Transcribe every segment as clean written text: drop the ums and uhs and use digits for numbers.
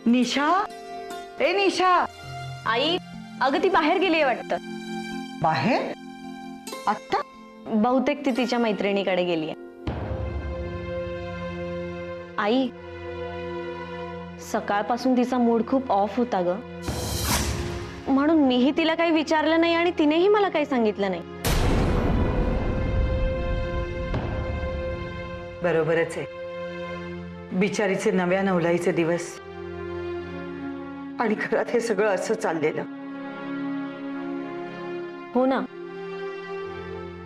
निशा, ए निशा. आई, अगं ती बाहेर गेली वाटतं. बाहेर? आत्ता? बहुतेक ती तिच्या मैत्रिणीकडे गेली. आई, सकाळपासून तिचा मूड खूप ऑफ होता ग, म्हणून मीही तिला काही विचारलं नाही आणि तिनेही मला काही सांगितलं नाही. बरोबरच आहे. बिचारीचे नव्या नवलाईचे दिवस आणि घरात हे सगळं असं चाललेलं. हो ना,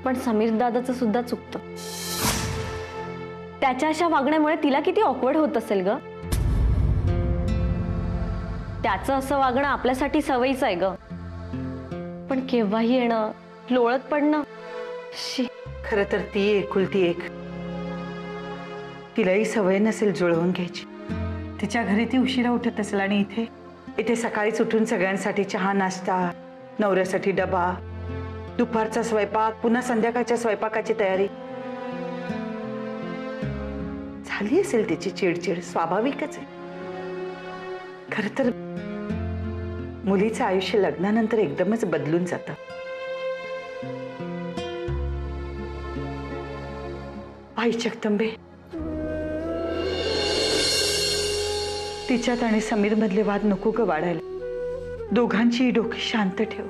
पण समीर दादाचं सुद्धा चुकतं. त्याच्या अशा वागण्यामुळे तिला किती ऑकवर्ड होत असेल ग. त्याचं असं वागणं आपल्यासाठी सवयीचं आहे ग, पण केव्हाही येणं, लोळत पडणं. खरं तर ती एकुलती एक. तिलाही सवय नसेल जुळवून घ्यायची. तिच्या घरी ती उशिरा उठत असेल आणि इथे सकाळीच उठून सगळ्यांसाठी चहा नाश्ता, नवऱ्यासाठी डबा, दुपारचा स्वयंपाक, पुन्हा संध्याकाळच्या स्वयंपाकाची तयारी. झाली असेल तिची चिडचिड, स्वाभाविकच आहे. खरं तर मुलीचं आयुष्य लग्नानंतर एकदमच बदलून जातं. आई जगदंबे, तिच्यात आणि समीर मधले वाद नको ग वाढायला. दोघांची डोकी शांत ठेव.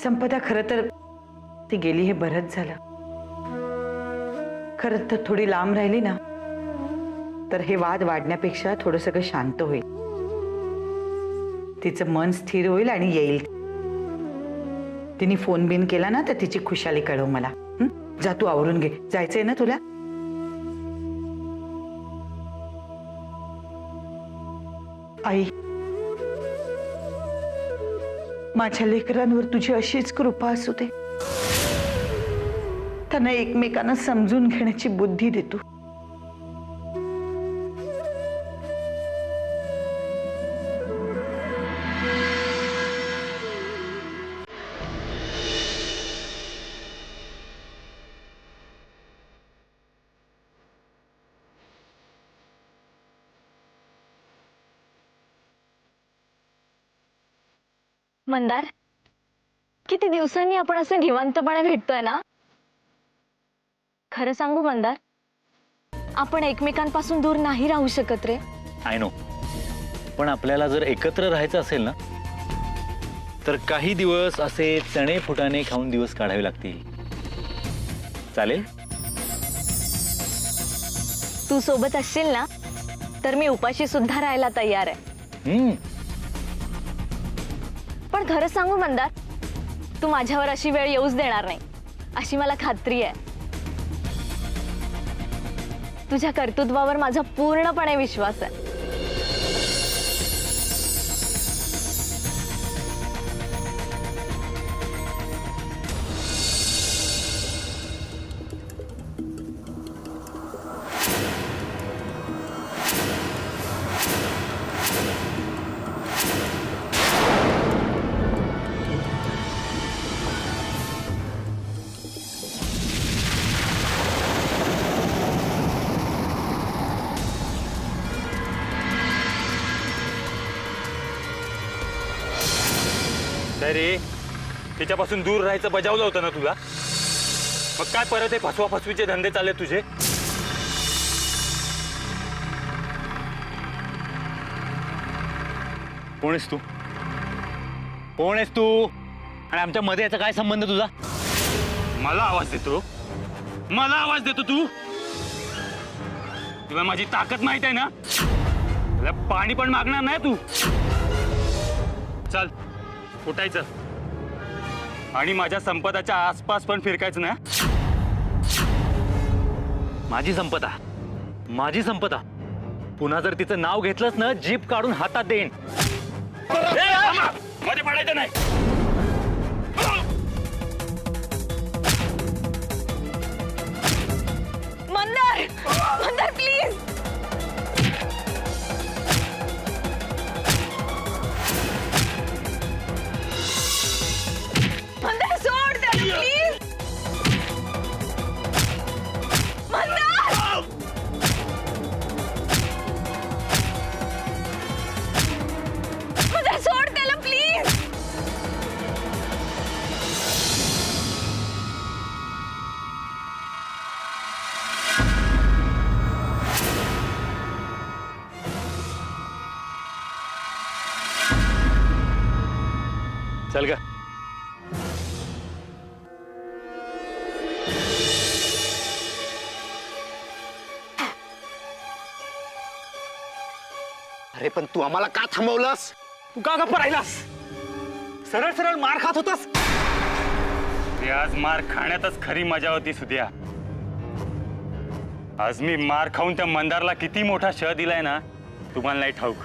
संपदा, खरं तर ती गेली हे बरंच झालं. खरं तर थोडी लांब राहिली ना तर हे वाद वाढण्यापेक्षा थोडं सगळं शांत होईल. तिचं मन स्थिर होईल आणि येईल. तिने फोन बिन केला ना तर तिची खुशाली कळव मला. जा, तू आवरून घे. जायचंय ना तुला? आई, माझ्या लेकरांवर तुझी अशीच कृपा असू दे. त्यांना एकमेकांना समजून घेण्याची बुद्धी दे तू. मंदार, किती दिवसांनी आपण असे निवांतपणे भेटतोय ना. खरं सांगू मंदार, आपण एकमेकांपासून दूर नाही राहू शकत रे. आय नो, पण आपल्याला जर एकत्र राहायचं असेल ना तर काही दिवस असे चणे फुटाणे खाऊन दिवस काढावे लागतील. चालेल? तू सोबत असशील ना तर मी उपाशी सुद्धा राहायला तयार आहे. पण खरं सांगू मंदार, तू माझ्यावर अशी वेळ येऊच देणार नाही अशी मला खात्री आहे. तुझ्या कर्तृत्वावर माझा पूर्णपणे विश्वास आहे. रे, तिच्यापासून दूर राहायचं बजावलं होतं ना तुला. मग काय परत हे फसवा फसवीचे धंदे चालले तुझे? कोण आहेस तू? कोण आहेस तू? आणि आमच्या मध्ये याचा काय संबंध तुझा? मला आवाज देतो? मला आवाज देतो तू? तुला माझी ताकद माहित आहे ना? तुला पाणी पण मागणार नाही तू. चल, उठायचं आणि माझ्या संपदाच्या आसपास पण फिरकायचं ना. माझी संपदा पुन्हा जर तिचं नाव घेतलंस ना, जीप काढून हातात देईन. मध्ये पडायचं नाही. मंदार, मंदार प्लीज. मंदार सोड त्याला प्लीज. मंदार चल ग. अरे पण तू आम्हाला का थांबवलंस? तू का गप्प राहिलास? सरळ सरळ मार खात होतास. आज मार खाण्यातच खरी मजा होती सुद्या. आज मी मार खाऊन त्या मंदारला किती मोठा शह दिलाय ना तुम्हाला नाही ठाऊक.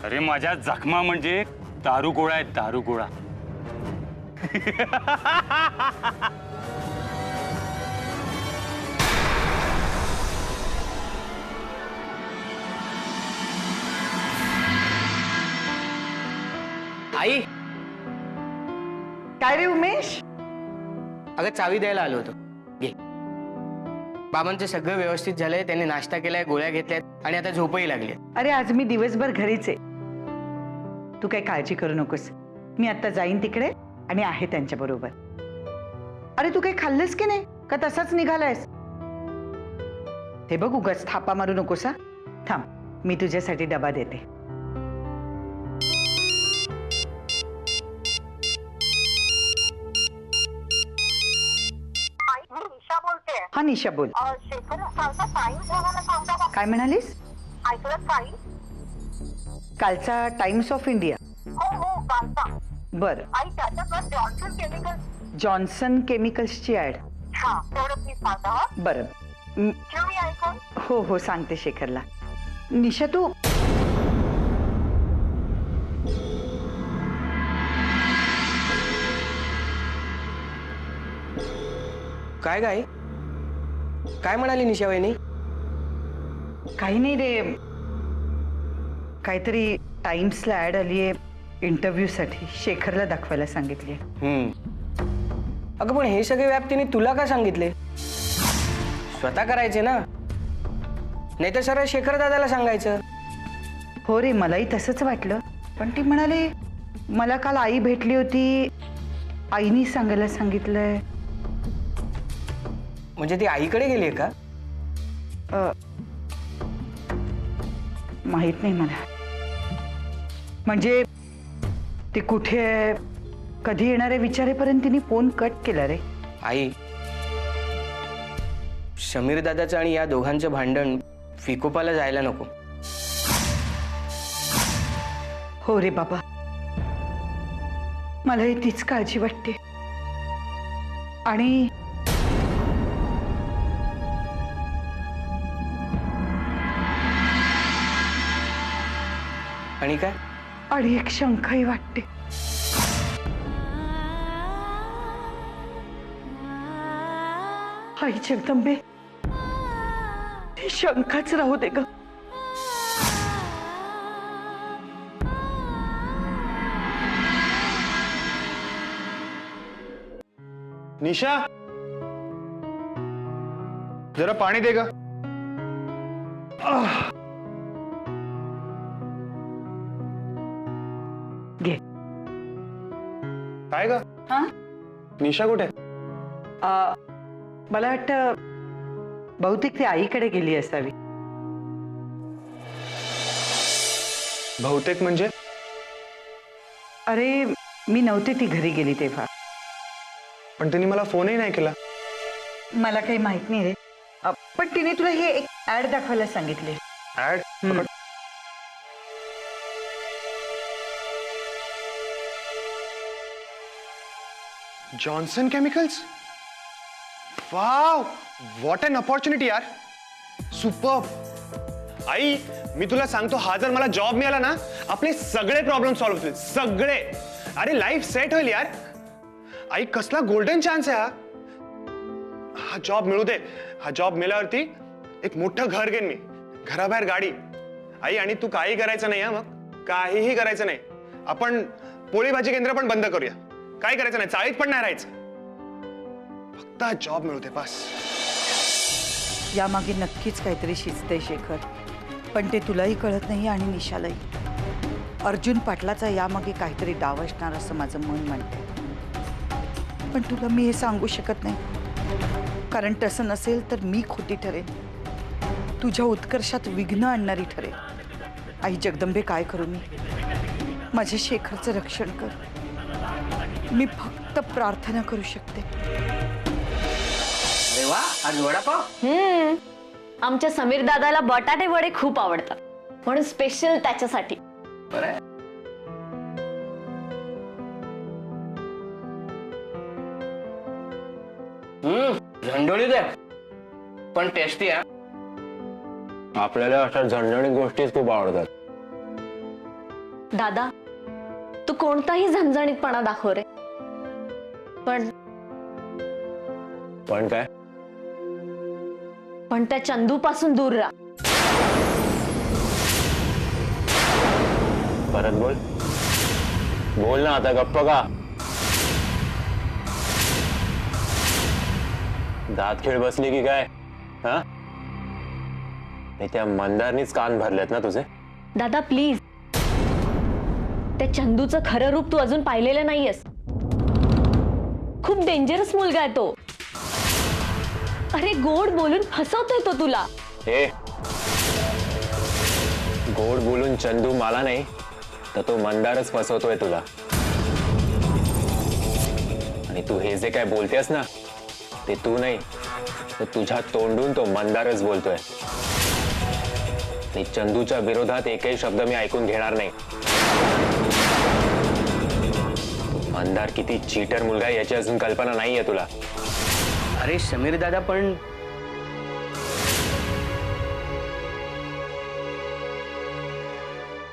अरे माझ्या जखमा म्हणजे दारू गोळा आहे, दारू गोळा. आई, काय रे उमेश? अगं चावी द्यायला आलो होतो. घे. बाबांचं सगळं व्यवस्थित झालंय. त्यांनी नाश्ता केलाय, गोळ्या घेतल्यात आणि आता झोपही लागली. अरे आज मी दिवसभर घरीच आहे. तू काही काळजी करू नकोस. मी आता जाईन तिकडे आणि आहे त्यांच्या बरोबर. अरे तू काही खाल्लंस की नाही का तसाच निघालायस? हे बघ उगाच थापा मारू नकोस हा. थांब, मी तुझ्यासाठी डबा देते. हा निशा बोल. काय म्हणालीस? कालचा टाइम्स ऑफ इंडिया. बर. जॉन्सन केमिकल्सची ऍड. बर. हो हो सांगते शेखरला. निशा तू काय गाई, काय म्हणाली निशा वहिनी? काही नाही रे, काहीतरी टाइम्सला ऍड आलीये इंटरव्ह्यू साठी. शेखरला दाखवायला सांगितली. अगं पण हे सगळे व्याप तिने तुला का सांगितले? स्वतः करायचे ना, नाही तर सरळ शेखर दादाला सांगायचं. हो रे, मलाही तसंच वाटलं. पण ती म्हणाली मला काल आई भेटली होती, आईनी सांगायला सांगितलंय. म्हणजे ती आईकडे गेलीये का? माहित नाही मला. म्हणजे ती कुठे आहे, कधी येणार आहे विचारेपर्यंत तिने फोन कट केला रे. आई, समीर दादाचं आणि या दोघांचं भांडण फिकोपाला जायला नको. हो रे बाबा, मलाही तीच काळजी वाटते. आणि आणि काय? आणि एक शंकाही वाटते. आई जगदंबे, ती शंकाच राहू दे ग. निशा, जरा पाणी दे ग. घे. काय ग? हा? निशा कुठे? मला वाटतं बहुतेक ती आईकडे गेली असावी. बहुतेक म्हणजे? अरे मी नव्हते ती घरी गेली तेव्हा. पण तिने मला फोनही नाही केला. मला काही माहित नाही रे. पण तिने तुला हे एक ऍड दाखवायला सांगितले. Ad? Johnson chemicals. Wow, what an opportunity यार. सुपर्ब. आई, मी तुला सांगतो, हा जर मला जॉब मिळाला ना, आपले सगळे प्रॉब्लेम सॉल्व्ह होतील, सगळे. अरे लाईफ सेट होईल यार. आई, कसला गोल्डन चान्स आहे हा. हा जॉब मिळू दे. हा जॉब मिळाल्यावरती एक मोठं घर घेईन मी, घराबाहेर गाडी. आई, आणि तू काही करायचं नाही. मग काहीही करायचं नाही. आपण पोळी भाजी केंद्र पण बंद करूया. काय करायचं नाही, चाळीत पण नाही राहायचं. फक्त हा जॉब मिळू दे बस. यामागे नक्कीच काहीतरी शिजतंय शेखर, पण ते तुलाही कळत नाही आणि निशालाही. अर्जुन पाटलाचा यामागे काहीतरी डाव असणार असं माझं मन म्हणतंय. पण तुला मी हे सांगू शकत नाही, कारण तसं नसेल तर मी खोटी ठरेन, तुझ्या उत्कर्षात विघ्न आणणारी ठरेल. आई जगदंबे, काय करू मी? माझ्या शेखरचं रक्षण कर. मी फक्त प्रार्थना करू शकते. अरे वा, आज वडापाव. आमच्या समीर दादाला बटाटे वडे खूप आवडतात म्हणून स्पेशल त्याच्यासाठी. बरं आहे. झणझणीत आहे पण टेस्टी आहे. आपल्याला अशा झणझणीत गोष्टीच खूप आवडतात. दादा तू कोणताही झणझणीतपणा दाखव रे, पण पण काय? पण त्या चंदू पासून दूर राहा. परत बोल. बोल ना आता, गप्प का? दात खेळ बसली की काय? हा? नाही, त्या मंदारनीच कान भरलेत ना तुझे. दादा प्लीज, त्या चंदूचं खरं रूप तू अजून पाहिलेलं नाहीयेस. खूप डेंजरस मुलगा आहे तो. अरे गोड बोलून फसवतोय तो तुला. हे गोड बोलून चंदू मला नाही तर तो मंदारच फसवतोय तुला. आणि तू हे जे काय बोलतेस ना ते तू नाही तर तुझ्या तोंडून तो मंदारच बोलतोय. आणि चंदूच्या विरोधात एकही शब्द मी ऐकून घेणार नाही. मंदार किती चीटर मुलगा आहे याची अजून कल्पना नाहीये तुला. अरे समीर दादा, पण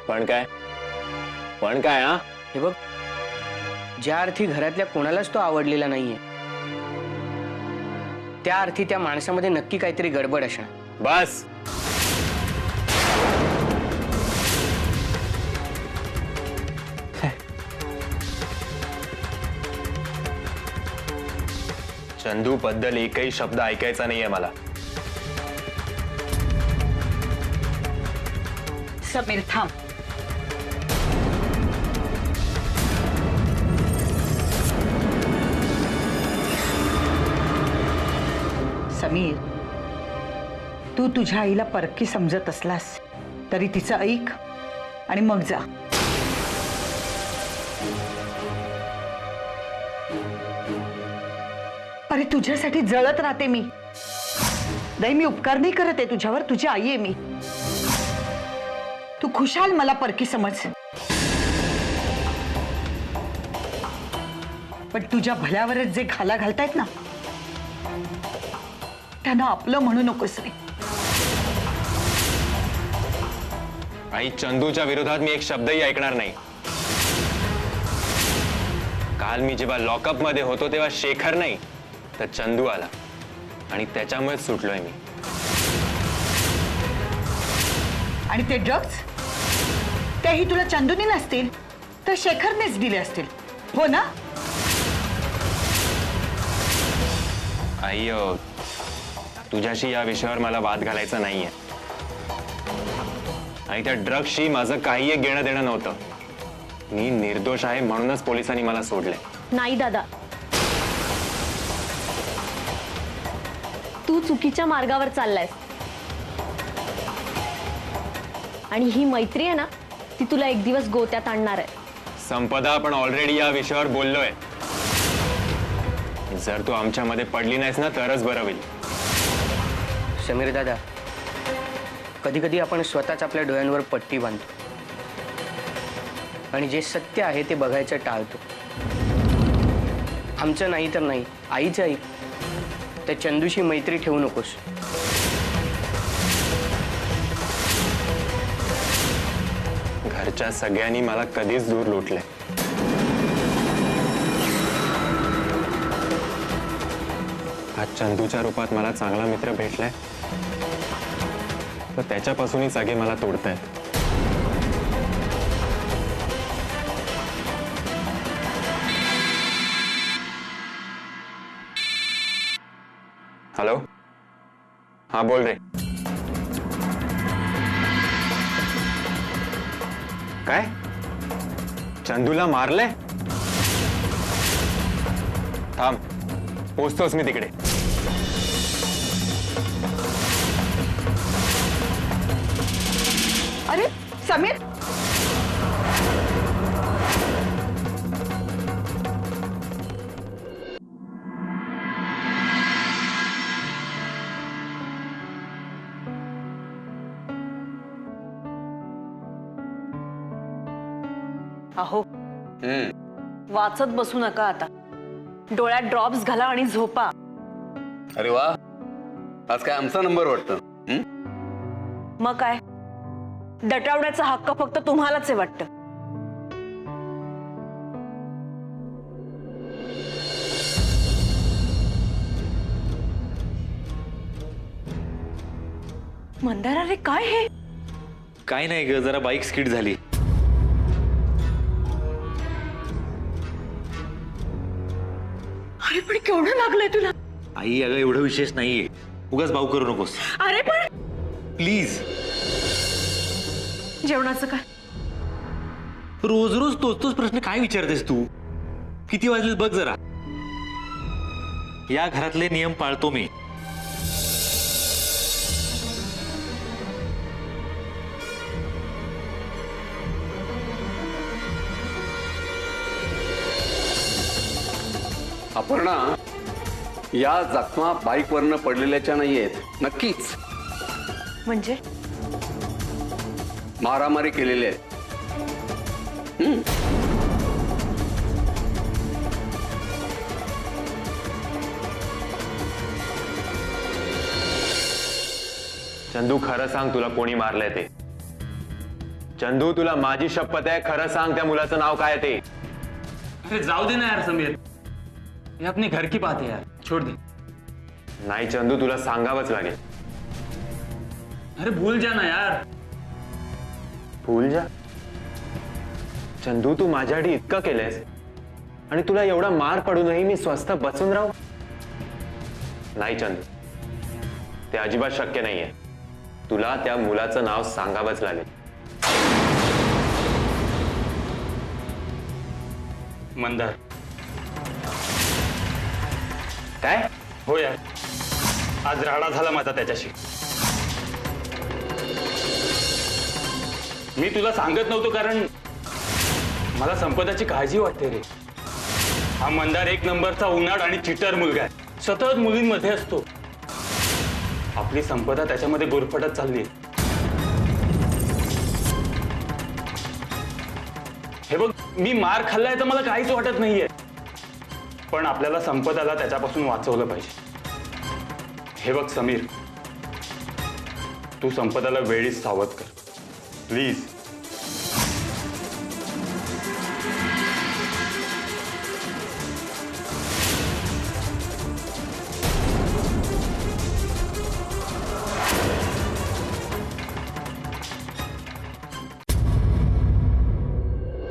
पण काय? पण काय? हा, हे बघ, ज्या अर्थी घरातल्या कोणालाच तो आवडलेला नाहीये त्या अर्थी त्या माणसामध्ये नक्की काहीतरी गडबड असणार. बस. चंदू बद्दल एकही शब्द ऐकायचा नाहीये मला. समीर थांब. समीर, तू तुझ्या आईला परकी समजत असलास तरी तिचं ऐक आणि मग जा. अरे तुझ्यासाठी जळत राहते मी. नाही, मी उपकार नाही करत आहे तुझ्यावर. तुझी आई आहे मी. तू खुशाल मला परकी समज, पण तुझ्या भल्यावरच जे घाला घालतायत ना त्यांना आपलं म्हणू नकोस रे. आई, चंदूच्या विरोधात मी एक शब्दही ऐकणार नाही. काल मी जेव्हा लॉकअप मध्ये होतो तेव्हा शेखर नाही तर चंदू आला आणि त्याच्यामुळेच सुटलोय मी. आणि ते ड्रग्ज तेही तुला चंदूनी नसतील तर शेखरनेच दिले असतील, हो ना? आई, तुझ्याशी या विषयावर मला वाद घालायचा नाहीये. आणि त्या ड्रग्सशी माझं काही एक घेणं देणं नव्हतं. मी निर्दोष आहे म्हणूनच पोलिसांनी मला सोडले. नाही दादा, तू चुकीच्या मार्गावर चाललायस. आणि ही मैत्री आहे ना ती तुला एक दिवस गोत्यात आणणार आहे. संपदा, आपण ऑलरेडी या विषयावर बोललोय. जर तू आमच्यामध्ये पडली नाहीस ना तरच बरं होईल. समीर दादा, कधी कधी आपण स्वतःच आपल्या डोळ्यांवर पट्टी बांधतो आणि जे सत्य आहे ते बघायचं टाळतो. आमचं नाही तर नाही, आईचं ऐक. त्या चंदूशी मैत्री ठेवू नकोस. घरच्या सगळ्यांनी मला कधीच दूर लोटले. आज चंदूच्या रूपात मला चांगला मित्र भेटलाय तर त्याच्यापासूनही सगळे मला तोडतायत. हॅलो, हा बोल रे. काय? चंदूला मारले? थांब, पोचतोच मी तिकडे. अरे समीर, अहो वाचत बसू नका आता. डोळ्यात ड्रॉप्स घाला आणि झोपा. अरे वा, आज काय आमचा नंबर वाटतं. मग काय, दटावण्याचा हक्क फक्त तुम्हालाच आहे वाटतं. मंदार, अरे काय हे? काय नाही ग, जरा बाईक स्किड झाली. अरे पण केवढं लागलंय तुला? आई अगं एवढं विशेष नाहीये, उगाच भाऊ करू नकोस अरे पण प्लीज. जेवणाचं काय? रोज रोज तोच प्रश्न काय विचारतेस तू? किती वाजले बघ जरा. या घरातले नियम पाळतो मी. अपर्णा, या जखमा बाईकवरनं पडलेल्याच्या नाहीयेत, नक्कीच म्हणजे मारामारी केलेली आहे. चंदू, खरं सांग, तुला कोणी मारलंय ते? चंदू, तुला माझी शपथ आहे, खरं सांग, त्या मुलाचं नाव काय ते? अरे जाऊ दे ना यार समीर, ये अपनी घर की बात है यार, छोड़ दे. नाही चंदू, तुला सांगावंच लागेल. अरे भूल जा ना यार. भूल जा? चंदू, तू माझ्यासाठी इतकं केलंयस आणि तुला एवढा मार पडूनही मी स्वस्थ बसून राहू? नाही चंदू, ते अजिबात शक्य नाहीये. तुला त्या मुलाचं नाव सांगावंच लागेल. मंदार. काय? हो यार, आज राडा झाला माझा त्याच्याशी. मी तुला सांगत नव्हतो कारण मला संपदाची काळजी वाटते रे. हा मंदार एक नंबरचा उन्हाळ आणि चिटर मुलगा आहे, सतत मुलींमध्ये असतो. आपली संपदा त्याच्यामध्ये गुरफटत चालली. हे बघ, मी मार खाल्लाय तर मला काहीच वाटत नाहीये, पण आपल्याला संपदाला त्याच्यापासून वाचवलं पाहिजे. हे बघ समीर, तू संपदाला वेळीच सावध कर प्लीज.